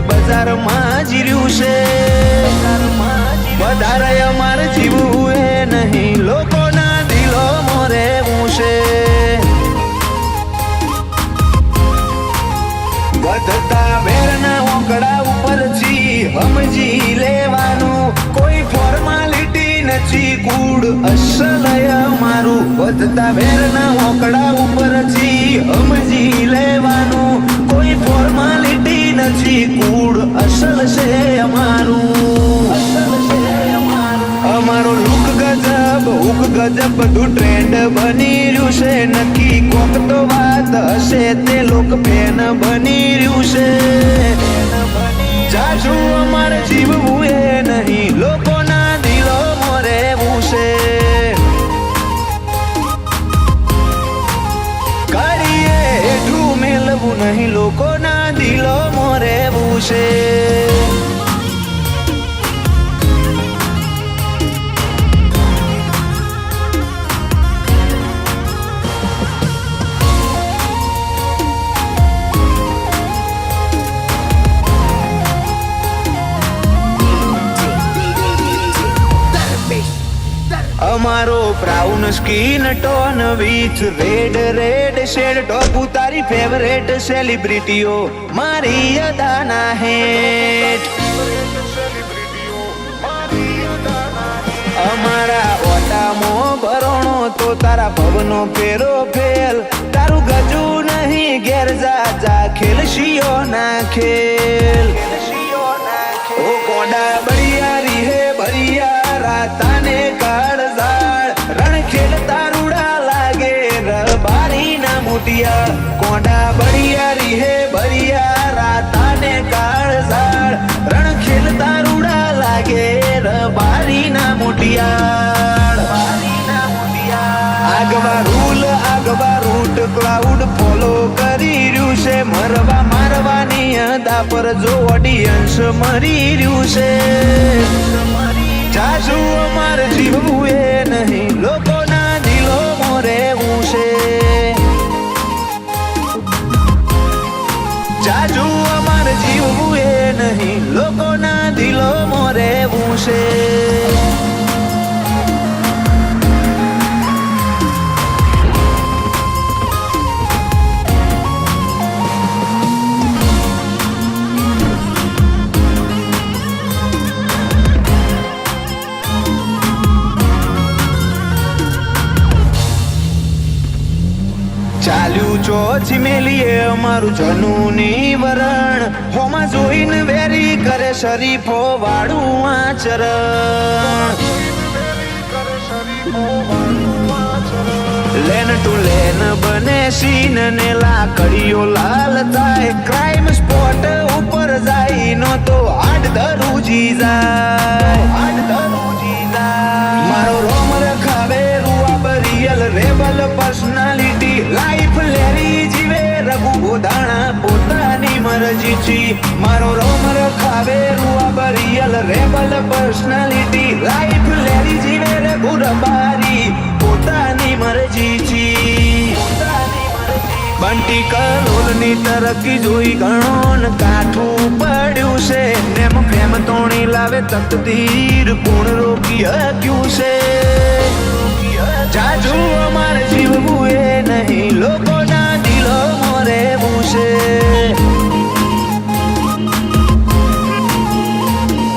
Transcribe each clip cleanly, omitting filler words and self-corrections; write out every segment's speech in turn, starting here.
બજારમાં જીર્યું છે વધારે અમાર જીવવું એ નહીં લોકોના દિલો રહેવું છે વધતા વેરના ઓકડા ઉપરથી સમજી લેવાનું કોઈ ફોર્માલિટી નથી કૂડ અસલ અમારું વધતા વેરના ઓકડા ઉપરથી સમજી લેવાનું કોઈ ફોર્માલિટી નથી કૂડ અસલ છે અમારું અમારો લુક ગજબ હુક ગજબ બધું ટ્રેન્ડ બની રહ્યું છે નક્કી કોક તો વાત હશે તે લોક ફેન બની રહ્યું છે જાજુ અમારે જીવવું એ નહીં લોકોના દિલોમાં રહેવું છે કાઢીએ હેઠું મેળવું નહીં લોકોના દિલોમાં રહેવું છે અમારો brown skin tone with red red shade top તારી ફેવરેટ સેલિબ્રિટીઓ મારી અદાના હેઠ અમારા ઓટામો ભરણો તો તારા ભવનો ફેરો ફેલ તારું ગજુ નહીં ઘેર જા ખેલશીઓ ના ખેલ ઓ કોડા બળિયારી હે બળિયા રાતાને કાળ રણ ખેલતા રૂડા લાગે રબારી ના મોટિયા કોડા બળિયારી હે બળિયા રાતાને કાળ રણ ખેલતા રૂડા લાગે રબારી ના મોટિયા આગવા રૂલ આગવા રૂટ ક્લાઉડ ફોલો કરી રહ્યું છે મરવા મારવાની અદા પર જો ઓડિયન્સ મરી રહ્યું છે જાજુ અમારે જીવવું એ નહીં લોકોના દિલોમાં રહેવું છે જાજુ અમારે જીવવું એ નહીં લોકોના દિલોમાં રહેવું છે ચાલ્યું ચોથી મેલીએ અમારું જનુની વરણ હોમાં જોઈને વેરી કરે શરીફો વાળું આચરણ લેન ટુ લેન બને સીન ને લાકડીઓ લાલ થાય ક્રાઇમ સ્પોટ ઉપર જાય નો તો આડ ધરુજી જાય મારો રોમ રખાવે રૂઆબ રિયલ રેબલ પર્સનાલિટી લાઈફ લેરી જીવે રઘુ ગોધાણા પોતાની મરજીથી મારો રોમ રખાવે રૂઆબ રિયલ રેબલ પર્સનાલિટી લાઈફ લેરી જીવે રઘુ રબારી પોતાની મરજીથી બંટી કરોલની તરક્કી જોઈ ગણોન કાઠું પડ્યું છે નેમ ફેમ તોણી લાવે તકદીર કોણ રોકી હક્યું છે જાજુ અમારે જીવવું એ નહીં લોકોના દિલોમાં રહેવું છે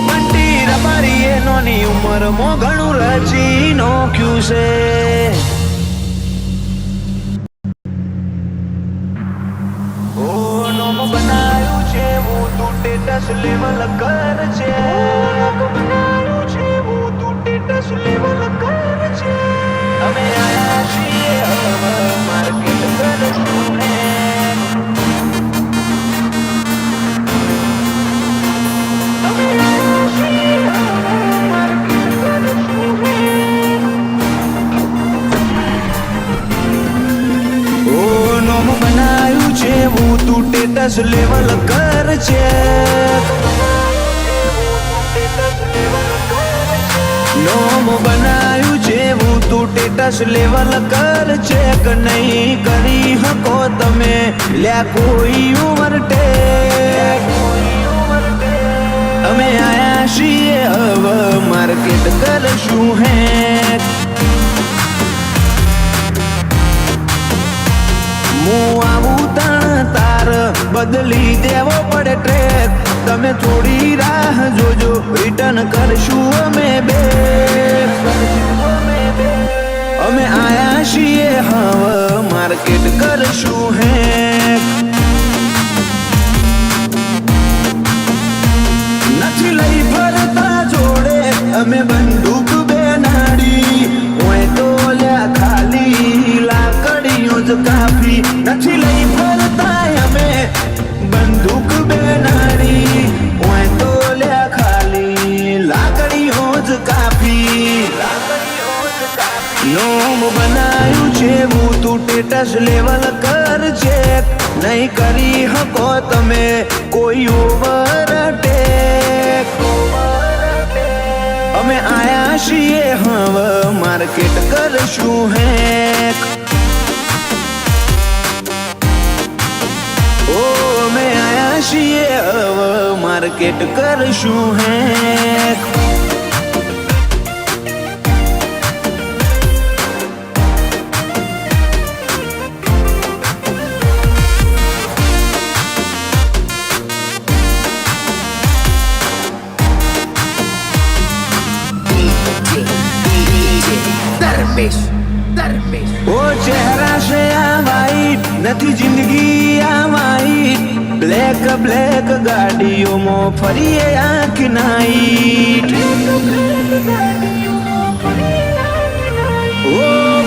બંટી રબારી એ નોની ઉંમરમાં ઘણું રચી નોખ્યું છે બનાયું છે હું તું ટેટસ લેવલ કર છે બનાયું છે હું તું ટેટસ લેવલ કર છે અમે આયા છીએ માર્કેટ કરશું હે અમે આયા છીએ માર્કેટ કરશું હે ઓ નોમ બનાયું છે હું તું ટેટસ લેવલ કર છે નોમ બનાયું છે હું તું ટેટસ લેવલ કર છે કે નહીં કરી હકો તમે લ્યા કોઈ ઉમર ટેક છીએ હવે માર્કેટ કરશું હેક હું આવું તણ તાર બદલી દેવો પડે ટ્રેક તમે થોડી રાહ જોજો રિટર્ન કરશું અમે બે અમે આયા છીએ હવે માર્કેટ કરશું હેક નથી લઈ ફરતા જોડે અમે બંદૂક બે નાડી હોય તો લ્યા ખાલી લાકડીઓ જ કાફી નથી લઈ ફરતા અમે બંદૂક બે નાડી હોય તો લ્યા ખાલી લાકડીઓ જ કાફી નોમ બનાયું છે હું તું ટેટસ લેવલ કર ચેક નહીં કરી હકો તમે કોઈ ઓવરટેક અમે આયા છીએ હવે માર્કેટ કરશું હેક ઓ અમે આયા છીએ હવે માર્કેટ કરશું હેક ઓ ચહેરા છે આ વાઈટ નથી જિંદગી આ વાઈટ બ્લેક બ્લેક ગાડીઓમાં ફરીએ આંખ નાઈટ ઓ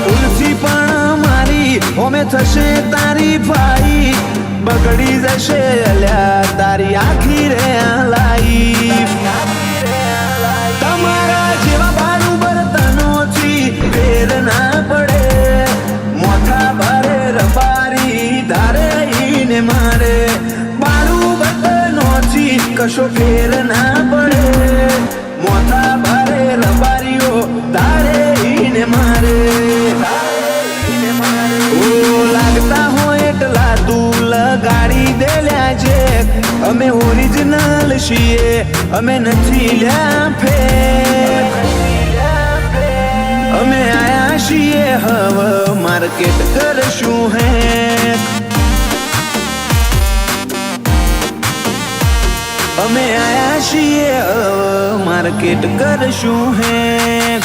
ભૂલથી પણ મારી હોમે થશે તારી ફાઈટ બગડી જશે અલ્યા તારી આખી રે આ લાઈફ તમારા જેવા બારું બર્તનોથી ફેર ના પડે મોથા ભારે રબારી ધારે ઈને મારે બારું બર્તનોથી કશો ફેર ના પડે મોથા ભારે રબારીઓ ધારે ઈને મારે ઓ લાગતા હોય એટલા તું લગાડી દેલ્યા છે અમે ઓરિજિનલ છીએ અમે નથી લ્યા ફેક અમે આયા છીએ હવે માર્કેટ કરશું હેક અમે આયા છીએ હવે માર્કેટ કરશું હેક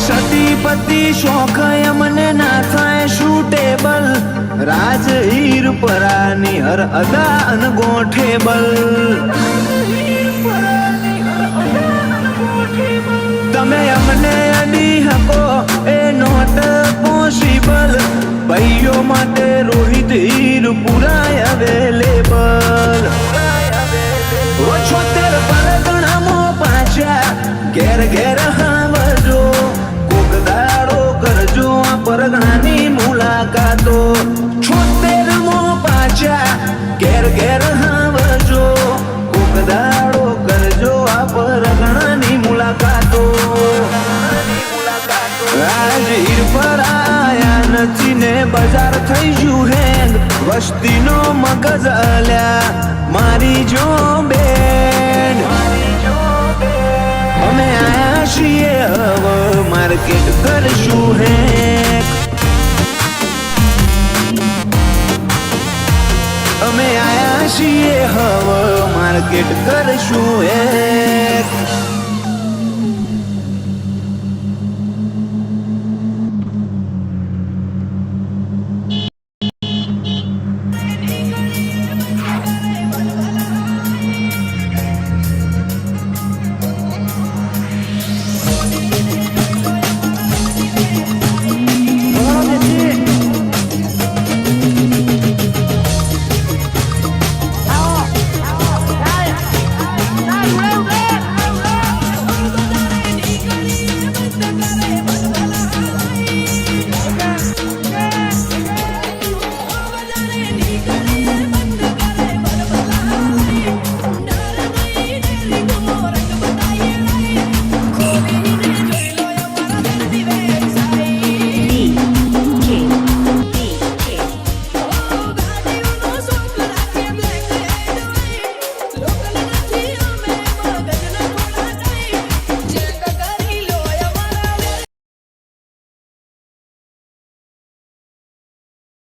સતીપતિ શોખ અમને ના થાય શૂટેબલ રાજ હીર પરાની હર અદા અનગોઠેબલ તમે અમને અડી હકો એ નોટ પોસિબલ ભાઈઓ માટે રોહિત હીર પુરાય અવેલેબલ 76 પરગણામાં પાછા ઘેર ઘેર હાવજો દાડો કરજો આ પરગણાની મુલાકાતો 76મો પાછા ઘેર ઘેર હાવજો કોક દાડો કરજો આ પરગણાની મુલાકાતો આજ હીર પર આયા નથી ને બજાર થઈ ગયું હેંગ વસ્તીનો મગજ અલ્યા મારી જો બેન અમે આયા છીએ હવે માર્કેટ કરશું હેક અમે આયા છીએ હવે માર્કેટ કરશું હેક